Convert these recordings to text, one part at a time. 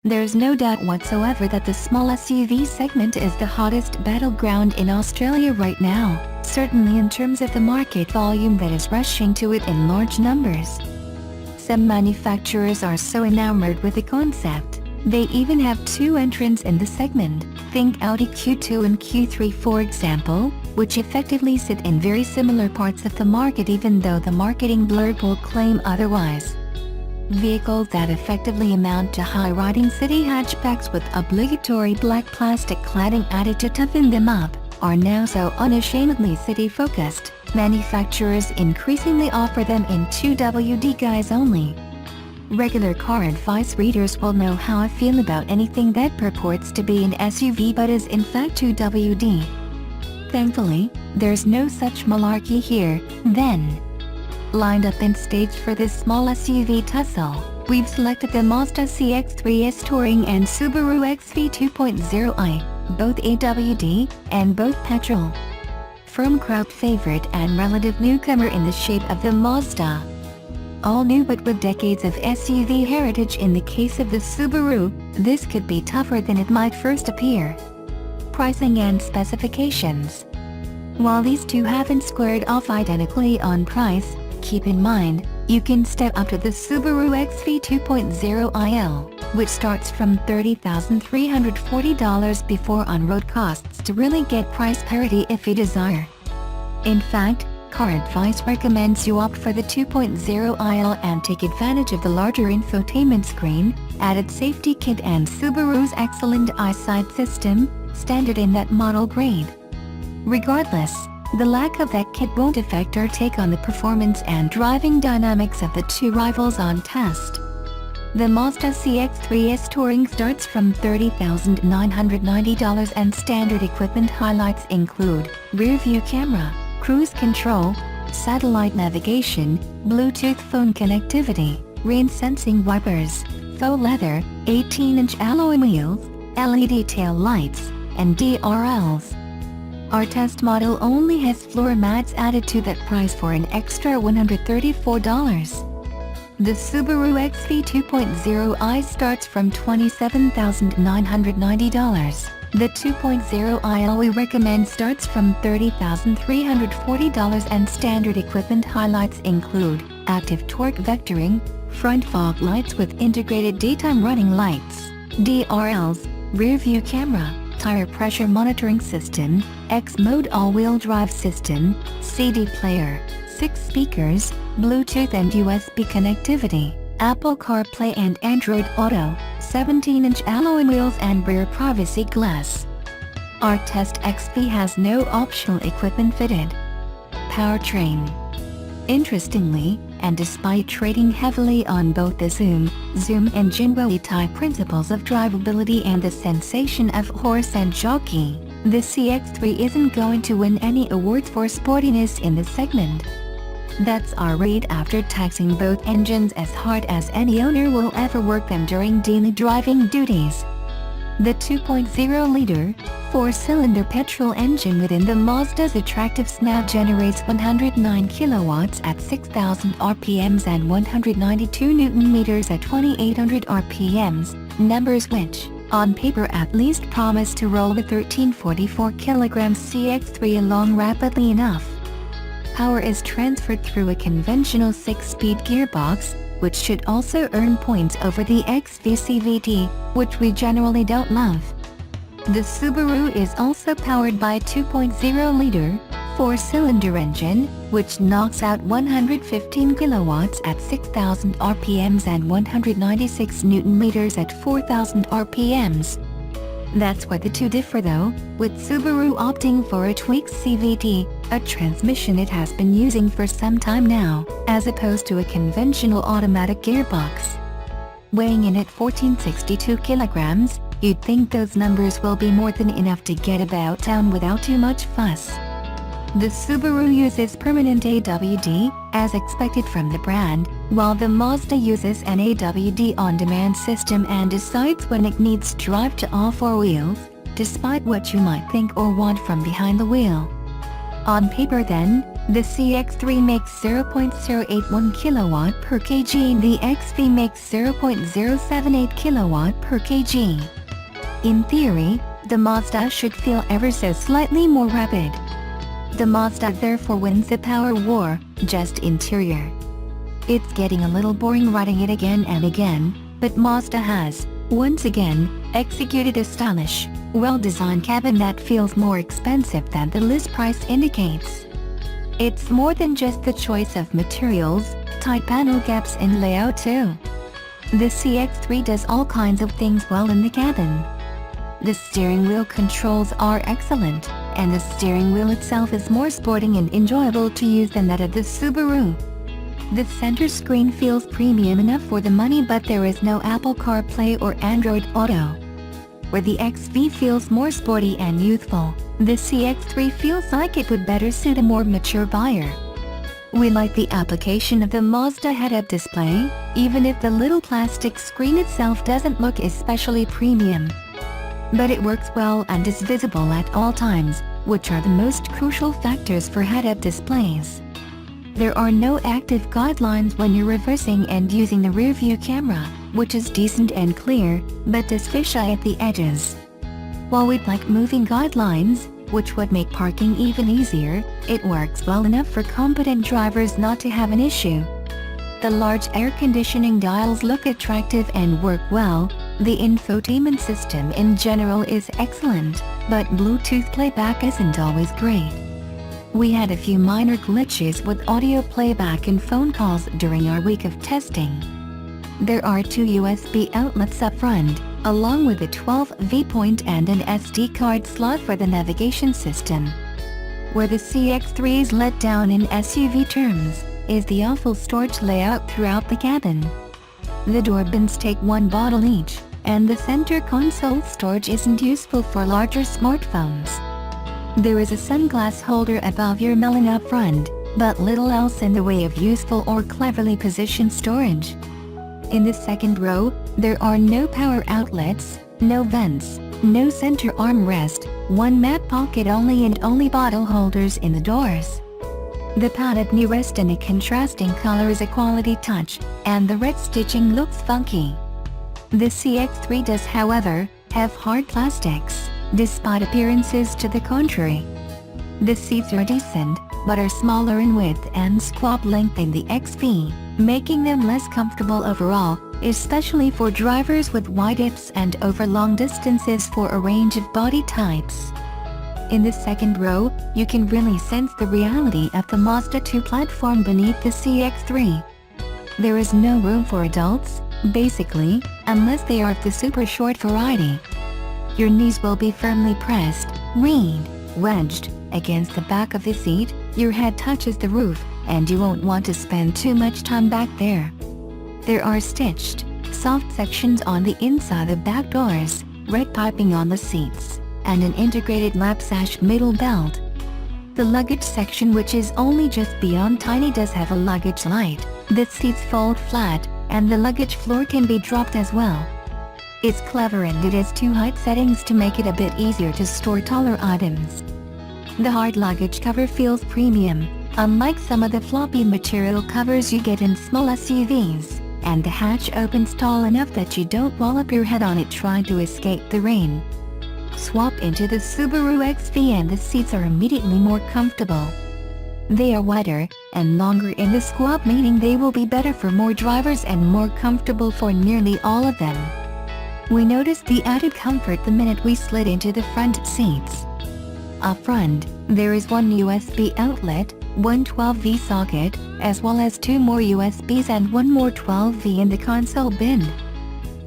There's no doubt whatsoever that the small SUV segment is the hottest battleground in Australia right now, certainly in terms of the market volume that is rushing to it in large numbers. Some manufacturers are so enamored with the concept, they even have two entrants in the segment. Think Audi Q2 and Q3 for example, which effectively sit in very similar parts of the market even though the marketing blurb will claim otherwise. Vehicles that effectively amount to high-riding city hatchbacks with obligatory black plastic cladding added to toughen them up, are now so unashamedly city-focused, manufacturers increasingly offer them in 2WD guise only. Regular car advice readers will know how I feel about anything that purports to be an SUV but is in fact 2WD. Thankfully, there's no such malarkey here, then. Lined up and staged for this small SUV tussle, we've selected the Mazda CX-3 sTouring and Subaru XV 2.0i, both AWD, and both petrol. Firm crowd favorite and relative newcomer in the shape of the Mazda. All new but with decades of SUV heritage in the case of the Subaru, this could be tougher than it might first appear. Pricing and specifications. While these two haven't squared off identically on price, keep in mind, you can step up to the Subaru XV 2.0iL, which starts from $30,340 before on-road costs to really get price parity if you desire. In fact, Car Advice recommends you opt for the 2.0iL and take advantage of the larger infotainment screen, added safety kit and Subaru's excellent eyesight system, standard in that model grade. Regardless, the lack of that kit won't affect our take on the performance and driving dynamics of the two rivals on test. The Mazda CX-3 sTouring starts from $30,990 and standard equipment highlights include rear-view camera, cruise control, satellite navigation, Bluetooth phone connectivity, rain-sensing wipers, faux leather, 18-inch alloy wheels, LED tail lights, and DRLs. Our test model only has floor mats added to that price for an extra $134. The Subaru XV 2.0i starts from $27,990. The 2.0iL we recommend starts from $30,340 and standard equipment highlights include active torque vectoring, front fog lights with integrated daytime running lights, DRLs, rear-view camera, tire pressure monitoring system, X-mode all-wheel drive system, CD player, 6 speakers, Bluetooth and USB connectivity, Apple CarPlay and Android Auto, 17-inch alloy wheels and rear privacy glass. Our Test XV has no optional equipment fitted. Powertrain. Interestingly, and despite trading heavily on both the zoom and Jinbo-type principles of drivability and the sensation of horse and jockey, the CX-3 isn't going to win any awards for sportiness in this segment. That's our read after taxing both engines as hard as any owner will ever work them during daily driving duties. The 2.0-liter, 4-cylinder petrol engine within the Mazda's attractive snout generates 109 kilowatts at 6,000 RPMs and 192 Nm at 2,800 RPMs, numbers which, on paper at least promise to roll the 1344 kg CX-3 along rapidly enough. Power is transferred through a conventional 6-speed gearbox, which should also earn points over the XV CVT, which we generally don't love. The Subaru is also powered by a 2.0-liter, 4-cylinder engine, which knocks out 115 kilowatts at 6,000 RPMs and 196 Nm at 4,000 RPMs. That's where the two differ though, with Subaru opting for a tweaked CVT, a transmission it has been using for some time now, as opposed to a conventional automatic gearbox. Weighing in at 1,462 kilograms, you'd think those numbers will be more than enough to get about town without too much fuss. The Subaru uses permanent AWD, as expected from the brand, while the Mazda uses an AWD on-demand system and decides when it needs drive to all four wheels, despite what you might think or want from behind the wheel. On paper then, the CX-3 makes 0.081 kW per kg and the XV makes 0.078 kW per kg. In theory, the Mazda should feel ever so slightly more rapid. The Mazda therefore wins the power war, just interior. It's getting a little boring riding it again and again, but Mazda has, once again, executed a stylish, well-designed cabin that feels more expensive than the list price indicates. It's more than just the choice of materials, tight panel gaps and layout too. The CX-3 does all kinds of things well in the cabin. The steering wheel controls are excellent, and the steering wheel itself is more sporting and enjoyable to use than that of the Subaru. The center screen feels premium enough for the money, but there is no Apple CarPlay or Android Auto. Where the XV feels more sporty and youthful, the CX-3 feels like it would better suit a more mature buyer. We like the application of the Mazda head-up display, even if the little plastic screen itself doesn't look especially premium. But it works well and is visible at all times, which are the most crucial factors for head-up displays. There are no active guidelines when you're reversing and using the rear-view camera, which is decent and clear, but does fisheye at the edges. While we'd like moving guidelines, which would make parking even easier, it works well enough for competent drivers not to have an issue. The large air conditioning dials look attractive and work well. The infotainment system in general is excellent, but Bluetooth playback isn't always great. We had a few minor glitches with audio playback and phone calls during our week of testing. There are 2 USB outlets up front, along with a 12V point and an SD card slot for the navigation system. Where the CX-3 is let down in SUV terms, is the awful storage layout throughout the cabin. The door bins take 1 bottle each, and the center console storage isn't useful for larger smartphones. There is a sunglass holder above your melon up front, but little else in the way of useful or cleverly positioned storage. In the second row, there are no power outlets, no vents, no center armrest, 1 map pocket only and only bottle holders in the doors. The padded knee rest in a contrasting color is a quality touch, and the red stitching looks funky. The CX-3 does, however, have hard plastics, despite appearances to the contrary. The seats are decent, but are smaller in width and squat length than the XV, making them less comfortable overall, especially for drivers with wide hips and over long distances for a range of body types. In the second row, you can really sense the reality of the Mazda 2 platform beneath the CX-3. There is no room for adults, basically, unless they are of the super short variety. Your knees will be firmly pressed, wedged, against the back of the seat, your head touches the roof, and you won't want to spend too much time back there. There are stitched, soft sections on the inside of back doors, red piping on the seats, and an integrated lap sash middle belt. The luggage section, which is only just beyond tiny, does have a luggage light. The seats fold flat, and the luggage floor can be dropped as well. It's clever and it has 2 height settings to make it a bit easier to store taller items. The hard luggage cover feels premium, unlike some of the floppy material covers you get in small SUVs, and the hatch opens tall enough that you don't wallop your head on it trying to escape the rain. Swap into the Subaru XV and the seats are immediately more comfortable. They are wider and longer in the squat, meaning they will be better for more drivers and more comfortable for nearly all of them. We noticed the added comfort the minute we slid into the front seats. Up front, there is 1 USB outlet, 1 12V socket, as well as 2 more USBs and 1 more 12V in the console bin.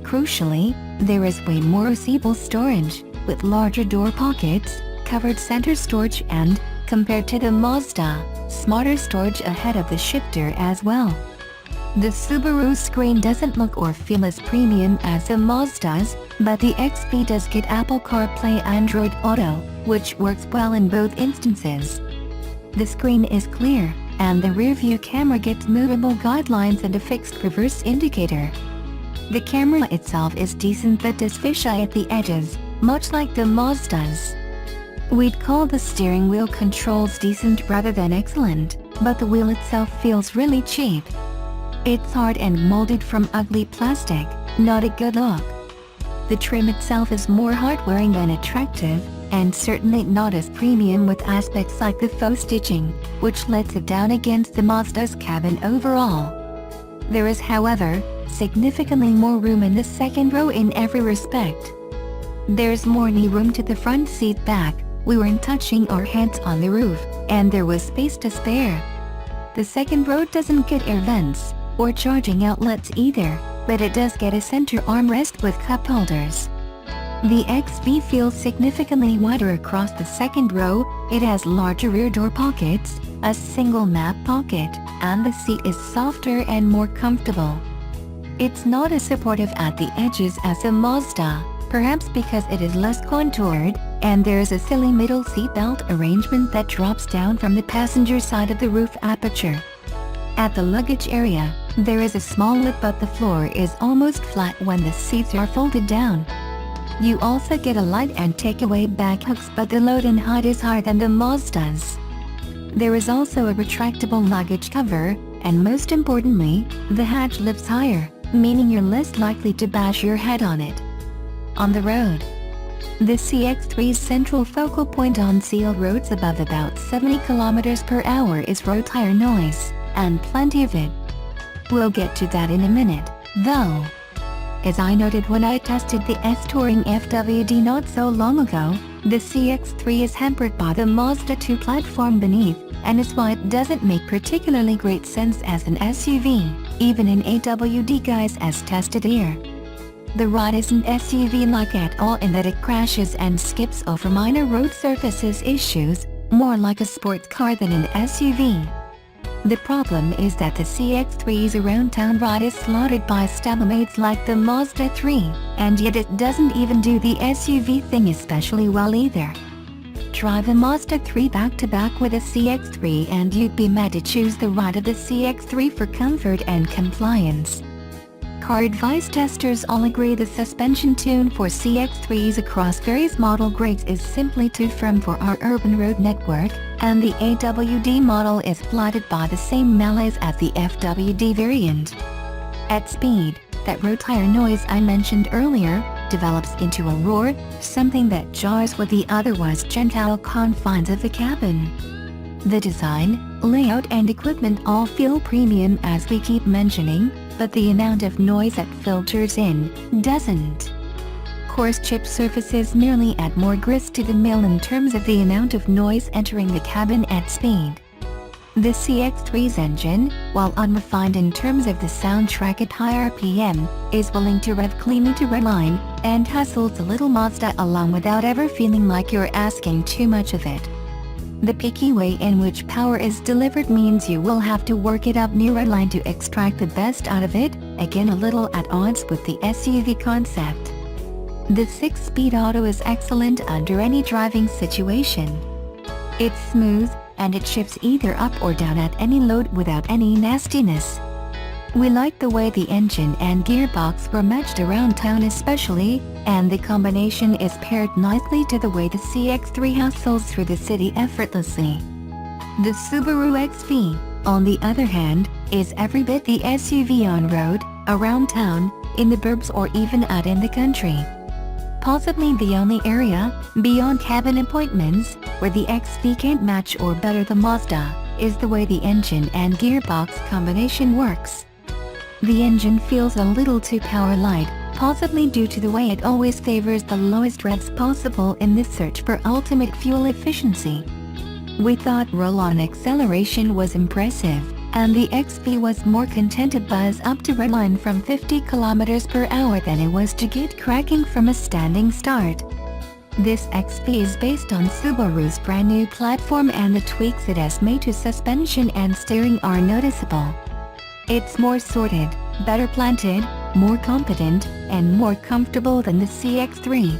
Crucially, there is way more usable storage, with larger door pockets, covered center storage and, compared to the Mazda, smarter storage ahead of the shifter as well. The Subaru screen doesn't look or feel as premium as the Mazda's, but the XV does get Apple CarPlay Android Auto, which works well in both instances. The screen is clear, and the rear-view camera gets movable guidelines and a fixed reverse indicator. The camera itself is decent but does fisheye at the edges, much like the Mazda's. We'd call the steering wheel controls decent rather than excellent, but the wheel itself feels really cheap. It's hard and molded from ugly plastic, not a good look. The trim itself is more heart-wearing than attractive, and certainly not as premium with aspects like the faux stitching, which lets it down against the Mazda's cabin overall. There is, however, significantly more room in the second row in every respect. There's more knee room to the front seat back, we weren't touching our heads on the roof, and there was space to spare. The second row doesn't get air vents, or charging outlets either, but it does get a center armrest with cup holders. The XV feels significantly wider across the second row, it has larger rear door pockets, a single map pocket, and the seat is softer and more comfortable. It's not as supportive at the edges as a Mazda, perhaps because it is less contoured, and there's a silly middle seat belt arrangement that drops down from the passenger side of the roof aperture. At the luggage area, there is a small lip but the floor is almost flat when the seats are folded down. You also get a light and takeaway back hooks but the load and height is higher than the Mazda's. There is also a retractable luggage cover, and most importantly, the hatch lifts higher, meaning you're less likely to bash your head on it. On the road, the CX-3's central focal point on sealed roads above about 70 km/h is road tire noise, and plenty of it. We'll get to that in a minute, though. As I noted when I tested the sTouring FWD not so long ago, the CX-3 is hampered by the Mazda 2 platform beneath, and is why it doesn't make particularly great sense as an SUV, even in AWD guise as tested here. The ride isn't SUV-like at all in that it crashes and skips over minor road surfaces issues, more like a sports car than an SUV. The problem is that the CX-3's around-town ride is slaughtered by stablemates like the Mazda 3, and yet it doesn't even do the SUV thing especially well either. Drive a Mazda 3 back-to-back with a CX-3 and you'd be mad to choose the ride of the CX-3 for comfort and compliance. Car advice testers all agree the suspension tune for CX-3s across various model grades is simply too firm for our urban road network, and the AWD model is blighted by the same malaise as the FWD variant. At speed, that road tire noise I mentioned earlier develops into a roar, something that jars with the otherwise gentile confines of the cabin. The design, layout and equipment all feel premium as we keep mentioning, but the amount of noise that filters in doesn't. Coarse chip surfaces merely add more grist to the mill in terms of the amount of noise entering the cabin at speed. The CX-3's engine, while unrefined in terms of the soundtrack at high RPM, is willing to rev cleanly to redline, and hustles a little Mazda along without ever feeling like you're asking too much of it. The picky way in which power is delivered means you will have to work it up near redline to extract the best out of it, again a little at odds with the SUV concept. The 6-speed auto is excellent under any driving situation. It's smooth, and it shifts either up or down at any load without any nastiness. We like the way the engine and gearbox were matched around town especially, and the combination is paired nicely to the way the CX-3 hustles through the city effortlessly. The Subaru XV, on the other hand, is every bit the SUV on road, around town, in the burbs or even out in the country. Possibly the only area, beyond cabin appointments, where the XV can't match or better the Mazda, is the way the engine and gearbox combination works. The engine feels a little too power light, possibly due to the way it always favors the lowest revs possible in the search for ultimate fuel efficiency. We thought roll-on acceleration was impressive, and the XV was more content to buzz up to redline from 50 km/h than it was to get cracking from a standing start. This XV is based on Subaru's brand new platform, and the tweaks it has made to suspension and steering are noticeable. It's more sorted, better planted, more competent, and more comfortable than the CX-3.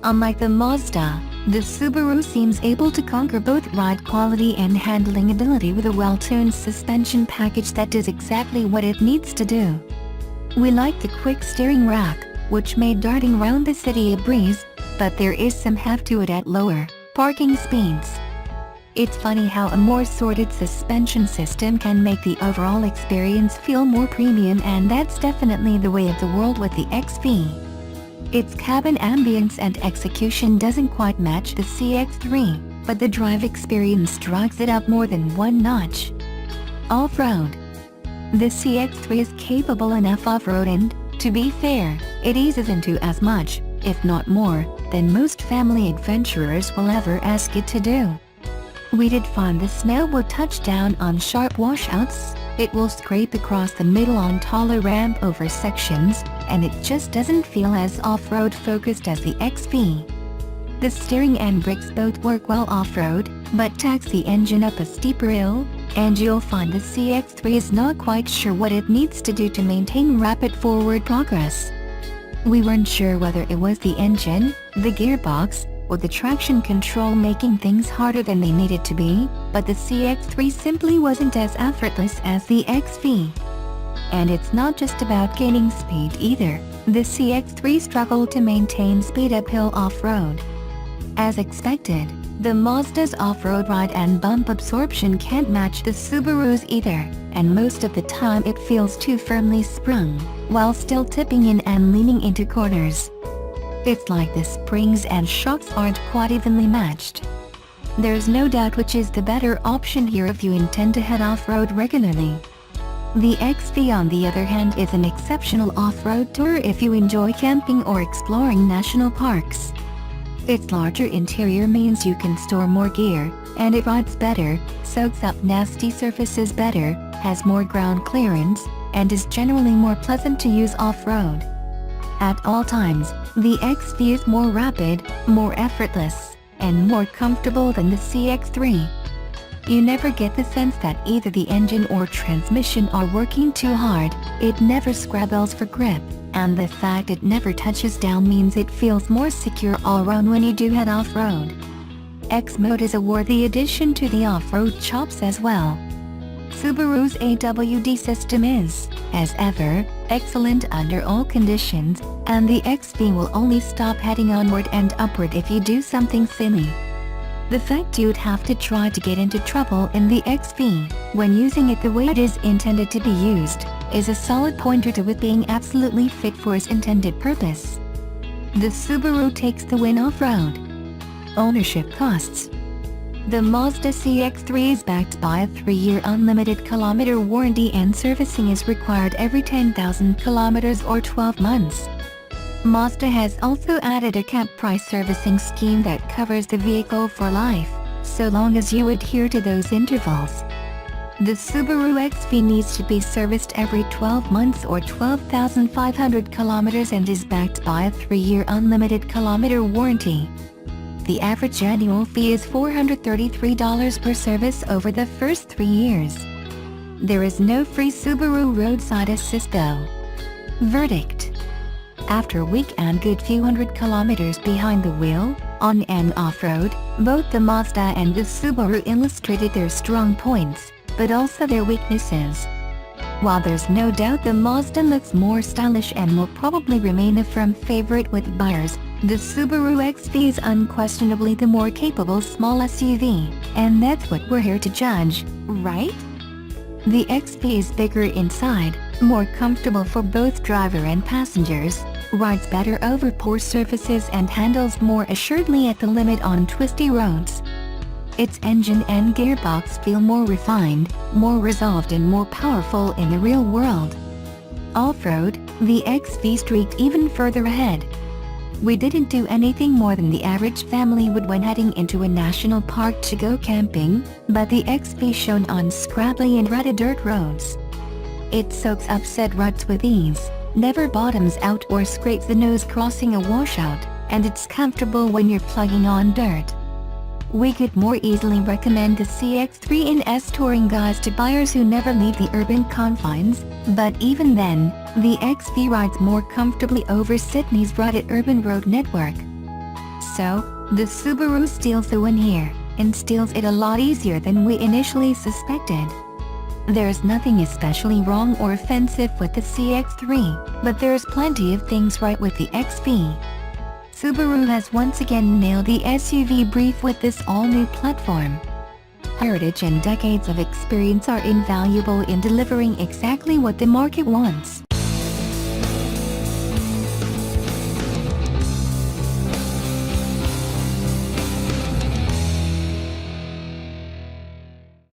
Unlike the Mazda, the Subaru seems able to conquer both ride quality and handling ability with a well-tuned suspension package that does exactly what it needs to do. We like the quick steering rack, which made darting around the city a breeze, but there is some heft to it at lower, parking speeds. It's funny how a more sorted suspension system can make the overall experience feel more premium, and that's definitely the way of the world with the XV. Its cabin ambience and execution doesn't quite match the CX-3, but the drive experience drags it up more than one notch. Off-road. The CX-3 is capable enough off-road and, to be fair, it eases into as much, if not more, than most family adventurers will ever ask it to do. We did find the snow will touch down on sharp washouts, it will scrape across the middle on taller ramp over sections, and it just doesn't feel as off-road focused as the XV. The steering and brakes both work well off-road, but tax the engine up a steeper hill, and you'll find the CX-3 is not quite sure what it needs to do to maintain rapid forward progress. We weren't sure whether it was the engine, the gearbox, or the traction control making things harder than they needed to be, but the CX-3 simply wasn't as effortless as the XV. And it's not just about gaining speed either. The CX-3 struggled to maintain speed uphill off-road. As expected, the Mazda's off-road ride and bump absorption can't match the Subaru's either, and most of the time it feels too firmly sprung, while still tipping in and leaning into corners. It's like the springs and shocks aren't quite evenly matched. There's no doubt which is the better option here if you intend to head off-road regularly. The XV on the other hand is an exceptional off-road tourer if you enjoy camping or exploring national parks. Its larger interior means you can store more gear, and it rides better, soaks up nasty surfaces better, has more ground clearance, and is generally more pleasant to use off-road. At all times, the XV is more rapid, more effortless, and more comfortable than the CX-3. You never get the sense that either the engine or transmission are working too hard, it never scrabbles for grip, and the fact it never touches down means it feels more secure all around when you do head off-road. X-Mode is a worthy addition to the off-road chops as well. Subaru's AWD system is, as ever, excellent under all conditions, and the XV will only stop heading onward and upward if you do something silly. The fact you'd have to try to get into trouble in the XV, when using it the way it is intended to be used, is a solid pointer to it being absolutely fit for its intended purpose. The Subaru takes the win off-road. Ownership costs. The Mazda CX-3 is backed by a 3-year unlimited kilometer warranty, and servicing is required every 10,000 kilometers or 12 months. Mazda has also added a cap price servicing scheme that covers the vehicle for life, so long as you adhere to those intervals. The Subaru XV needs to be serviced every 12 months or 12,500 kilometers and is backed by a 3-year unlimited kilometer warranty. The average annual fee is $433 per service over the first 3 years. There is no free Subaru roadside assist though. Verdict. After a week and good few hundred kilometers behind the wheel, on and off-road, both the Mazda and the Subaru illustrated their strong points, but also their weaknesses. While there's no doubt the Mazda looks more stylish and will probably remain a firm favorite with buyers, the Subaru XV is unquestionably the more capable small SUV, and that's what we're here to judge, right? The XV is bigger inside, more comfortable for both driver and passengers, rides better over poor surfaces and handles more assuredly at the limit on twisty roads. Its engine and gearbox feel more refined, more resolved and more powerful in the real world. Off-road, the XV streaked even further ahead. We didn't do anything more than the average family would when heading into a national park to go camping, but the XV shone on scrabbly and rutted dirt roads. It soaks up said ruts with ease, never bottoms out or scrapes the nose crossing a washout, and it's comfortable when you're plugging on dirt. We could more easily recommend the CX-3 in sTouring guise to buyers who never leave the urban confines, but even then, the XV rides more comfortably over Sydney's rutted urban road network. So, the Subaru steals the win here, and steals it a lot easier than we initially suspected. There's nothing especially wrong or offensive with the CX-3, but there's plenty of things right with the XV. Subaru has once again nailed the SUV brief with this all-new platform. Heritage and decades of experience are invaluable in delivering exactly what the market wants.